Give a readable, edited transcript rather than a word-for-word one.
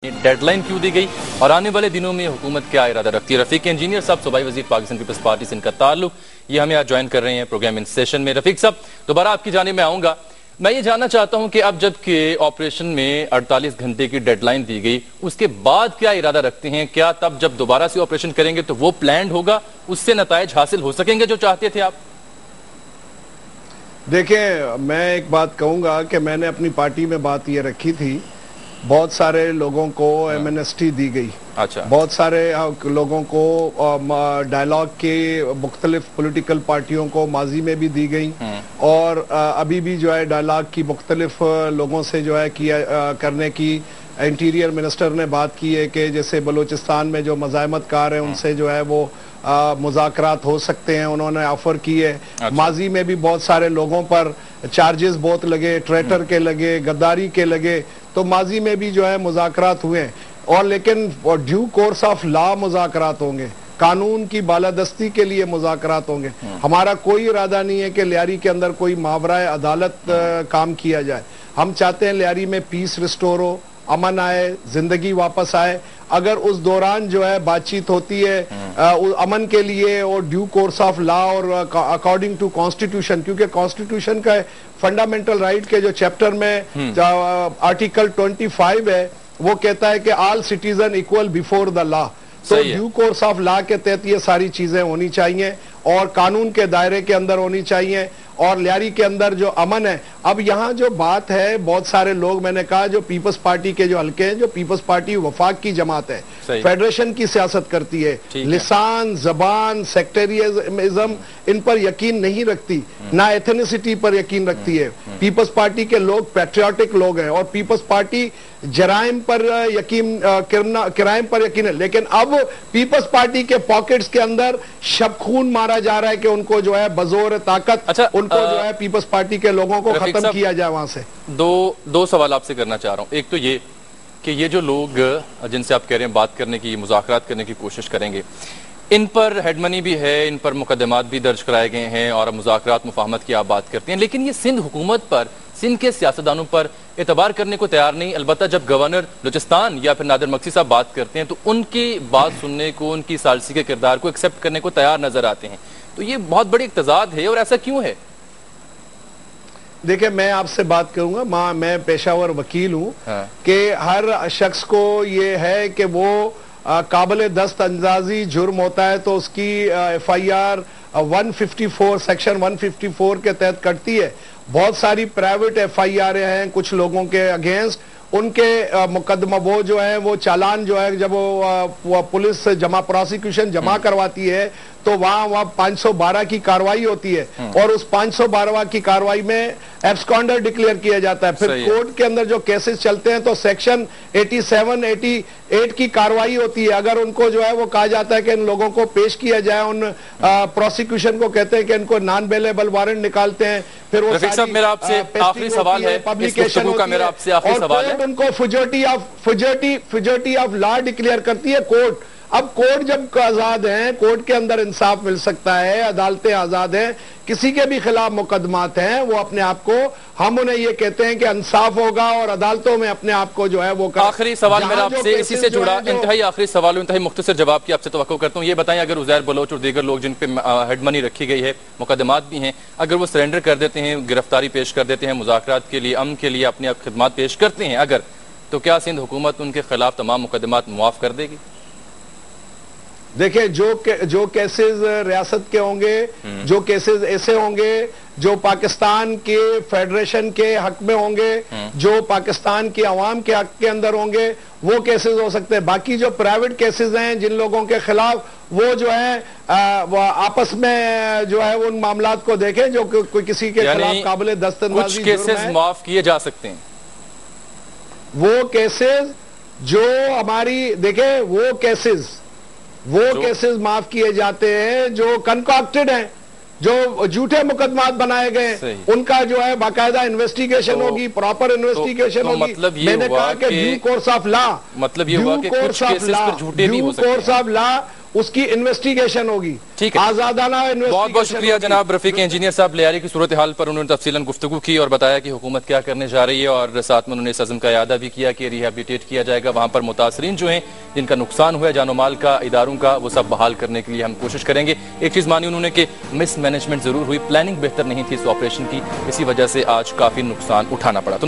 Deadline क्यों दी गई और आने वाले दिनों में हुकूमत क्या इरादा रखती है। रफीक इंजीनियर साहब सूबाई वजीर पाकिस्तान पीपल्स पार्टी से इनका ताल्लुक, ये हमें आज ज्वाइन कर रहे हैं प्रोग्राम इन सेशन में। रफीक साहब, दोबारा आपकी जानिब में आऊंगा। मैं ये जानना चाहता हूं कि अब जब के ऑपरेशन में 48 घंटे की डेडलाइन दी गई, उसके बाद क्या इरादा रखते हैं? क्या तब जब दोबारा से ऑपरेशन करेंगे तो वो प्लान होगा, उससे नताइज हासिल हो सकेंगे जो चाहते थे आप? देखिए, मैं एक बात कहूंगा कि मैंने अपनी पार्टी में बात ये रखी थी, बहुत सारे लोगों को एमएनएसटी दी गई। अच्छा। बहुत सारे लोगों को डायलॉग के मुख्तलिफ पॉलिटिकल पार्टियों को माजी में भी दी गई और अभी भी जो है डायलॉग की मुख्तलिफ लोगों से जो है किया करने की इंटीरियर मिनिस्टर ने बात की है कि जैसे बलूचिस्तान में जो मज़ाहमतकार हैं उनसे जो है वो मुज़ाकरात हो सकते हैं, उन्होंने ऑफर की है। अच्छा। माजी में भी बहुत सारे लोगों पर चार्जेस बहुत लगे, ट्रेटर के लगे, गद्दारी के लगे, तो माजी में भी जो है मुज़ाकरात हुए और लेकिन ड्यू कोर्स ऑफ लॉ मुज़ाकरात होंगे, कानून की बालादस्ती के लिए मुज़ाकरात होंगे। हमारा कोई इरादा नहीं है कि लियारी के अंदर कोई मावरा अदालत काम किया जाए। हम चाहते हैं लियारी में पीस रिस्टोर हो, अमन आए, जिंदगी वापस आए। अगर उस दौरान जो है बातचीत होती है अमन के लिए और ड्यू कोर्स ऑफ लॉ और अकॉर्डिंग टू कॉन्स्टिट्यूशन, क्योंकि कॉन्स्टिट्यूशन का फंडामेंटल राइट के जो चैप्टर में आर्टिकल 25 है वो कहता है कि all citizen equal before the law. तो ड्यू कोर्स ऑफ लॉ के तहत ये सारी चीजें होनी चाहिए और कानून के दायरे के अंदर होनी चाहिए और लियारी के अंदर जो अमन है। अब यहाँ जो बात है, बहुत सारे लोग, मैंने कहा जो पीपल्स पार्टी के जो हल्के हैं, जो पीपल्स पार्टी वफाक की जमात है, फेडरेशन की सियासत करती है, लिसान, जबान, सेक्टेरियज्म इन पर यकीन नहीं रखती, ना एथनिसिटी पर यकीन रखती है। पीपल्स पार्टी के लोग पैट्रियाटिक लोग हैं और पीपल्स पार्टी जराइम पर यकीन, क्राइम पर यकीन है। लेकिन अब पीपल्स पार्टी के पॉकेट्स के अंदर शबखून मारा जा रहा है कि उनको जो है बजोर ताकत, अच्छा, उनको जो है पीपल्स पार्टी के लोगों को खत्म किया जाए। वहां से दो सवाल आपसे करना चाह रहा हूं। एक तो ये कि ये जो लोग जिनसे आप कह रहे हैं बात करने की, मुज़ाकरात करने की कोशिश करेंगे, इन पर हेड मनी भी है, इन पर मुकदमात भी दर्ज कराए गए हैं और मुज़ाकरात मुफाहमत की आप बात करते हैं, लेकिन ये सिंध हुकूमत पर, सिंध के सियासतदानों पर एतबार करने को तैयार नहीं। अलबत्ता जब गवर्नर बलूचिस्तान या फिर नादिर मक्सी साहब बात करते हैं तो उनकी बात सुनने को, उनकी सालसी के किरदार को एक्सेप्ट करने को तैयार नजर आते हैं। तो ये बहुत बड़ी इख्तिजाज है और ऐसा क्यों है? देखिए, मैं आपसे बात करूंगा, मैं पेशावर वकील हूं। हाँ। कि हर शख्स को ये है कि वो काबिल दस्त अंदाजी जुर्म होता है तो उसकी FIR 154 सेक्शन 154 के तहत कटती है। बहुत सारी प्राइवेट FIR हैं कुछ लोगों के अगेंस्ट, उनके मुकदमा वो जो है वो चालान जो है जब वो पुलिस प्रोसिक्यूशन जमा करवाती है तो वहां 512 की कार्रवाई होती है और उस 512 की कार्रवाई में एब्सकॉन्डर डिक्लेयर किया जाता है। फिर कोर्ट के अंदर जो केसेस चलते हैं तो सेक्शन 87, 88 की कार्रवाई होती है। अगर उनको जो है वो कहा जाता है कि इन लोगों को पेश किया जाए, उन प्रोसिक्यूशन को कहते हैं कि इनको नॉन बेलेबल वारंट निकालते हैं, फिर वो मेरा आपसे आखिरी सवाल है, पब्लिकेशन का मेरा आपसे आखिरी सवाल है, उनको फ्यूजिलिटी ऑफ लॉ डिक्लेयर करती है कोर्ट। अब कोर्ट जब आजाद हैं, कोर्ट के अंदर इंसाफ मिल सकता है, अदालतें आजाद हैं, किसी के भी खिलाफ मुकदमात हैं, वो अपने आप को, हम उन्हें ये कहते हैं कि इंसाफ होगा और अदालतों में अपने आप को जो है वो आखिरी सवाल मेरा आपसे इसी से जुड़ा, इंतहाई आखिरी सवाल, इंतहाई मुख्तसर जवाब की आपसे तवक्को करता हूँ। ये बताएं, अगर उज़ैर बलोच और दीगर लोग जिन पे हेड मनी रखी गई है, मुकदमात भी हैं, अगर वो सरेंडर कर देते हैं, गिरफ्तारी पेश कर देते हैं, मुज़ाकरात के लिए, अमन के लिए अपनी खिदमात पेश करते हैं अगर, तो क्या सिंध हुकूमत उनके खिलाफ तमाम मुकदमात मुआफ कर देगी? देखिए, जो केसेस रियासत के होंगे, जो केसेस ऐसे होंगे जो पाकिस्तान के फेडरेशन के हक में होंगे, जो पाकिस्तान की आवाम के हक के अंदर होंगे, वो केसेस हो सकते हैं। बाकी जो प्राइवेट केसेस हैं जिन लोगों के खिलाफ, वो जो है वो आपस में जो है उन मामलात को देखें जो कोई किसी के खिलाफ काबिल दस्तंदाजी केसेस माफ किए जा सकते हैं। वो केसेस जो हमारी, देखें, वो केसेस माफ किए जाते हैं जो कनकॉक्टेड हैं, जो झूठे मुकदमात बनाए गए, उनका जो है बाकायदा इन्वेस्टिगेशन होगी, प्रॉपर इन्वेस्टिगेशन होगी। मतलब मैंने कहा कि ड्यू कोर्स ऑफ लॉ, मतलब ये हुआ कि कुछ केसेस पर झूठे भी हो सकते हैं। ड्यू कोर्स ऑफ लॉ उसकी इन्वेस्टिगेशन होगी, ठीक है, आजादाना इन्वेस्टिगेशन। बहुत बहुत शुक्रिया जनाब रफीक इंजीनियर साहब। लियारी की सूरत हाल पर उन्होंने तफसीलन गुफ्तगू की और बताया कि हुकूमत क्या करने जा रही है, और साथ में उन्होंने इस अज़्म का इयादा भी किया कि रिहेबिलिटेट किया जाएगा। वहां पर मुतासरीन जो हैं, जिनका नुकसान हुआ है जानो माल का, इदारों का, वो सब बहाल करने के लिए हम कोशिश करेंगे। एक चीज मानी उन्होंने कि मिस मैनेजमेंट जरूर हुई, प्लानिंग बेहतर नहीं थी इस ऑपरेशन की, इसी वजह से आज काफी नुकसान उठाना पड़ा। तो